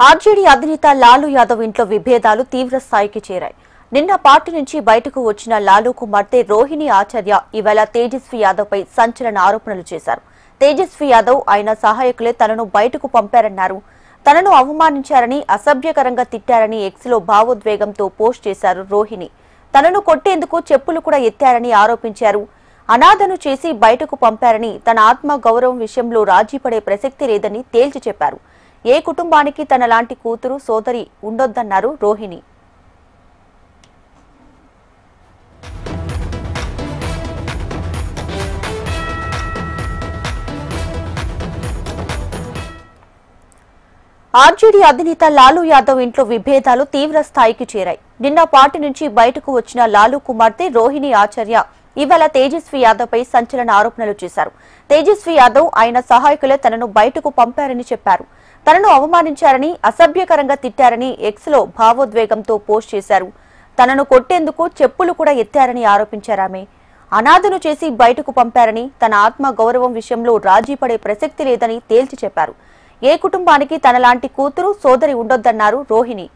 RJD అధినేత లాలూ యాదవ్ ఇంట్లో విభేదాలు తీవ్ర స్థాయికి చేరాయి. నిన్న పార్టీ నుంచి బయటకు వచ్చిన లాలూ కుమార్తె రోహిణి ఆచార్య ఇవాళ తేజస్వి యాదవ్ పై సంచలన ఆరోపణలు చేశారు. తేజస్వి యాదవ్ ఆయన సహాయకులే తనను బయటకు పంపారన్నారు. తనను అవమానించారని, అసభ్యకరంగా తిట్టారని ఎక్స్ లో భావోద్వేగంతో పోస్ట్ చేశారు రోహిణి. తనను కొట్టేందుకు చెప్పులు కూడా ఎత్తారని ఆరోపించారు. అనాథను చేసి బయటకు పంపారని, తన ఆత్మ గౌరవం విషయంలో రాజీ పడే ప్రసక్తి లేదని తేల్చి చెప్పారు. ఏ కుటుంబానికి తన లాంటి కూతురు, సోదరి ఉండొద్దన్నారు రోహిణి. ఆర్జేడీ అధినేత లాలూ యాదవ్ ఇంట్లో విభేదాలు తీవ్ర స్థాయికి చేరాయి. నిన్న పార్టీ నుంచి బయటకు వచ్చిన లాలూ కుమార్తె రోహిణి ఆచార్య ఇవాళ తేజస్వి యాదవ్ పై సంచలన ఆరోపణలు చేశారు. తేజస్వి యాదవ్ ఆయన సహాయకులే తనను బయటకు పంపారని చెప్పారు. తనను అవమానించారని, అసభ్యకరంగా తిట్టారని ఎక్స్ లో భావోద్వేగంతో పోస్ట్ చేశారు. తనను కొట్టేందుకు చెప్పులు కూడా ఎత్తారని ఆరోపించారామె. అనాథను చేసి బయటకు పంపారని, తన ఆత్మ గౌరవం విషయంలో రాజీ పడే ప్రసక్తి లేదని తేల్చి చెప్పారు. ఏ కుటుంబానికి తనలాంటి కూతురు, సోదరి ఉండొద్దన్నారు రోహిణి.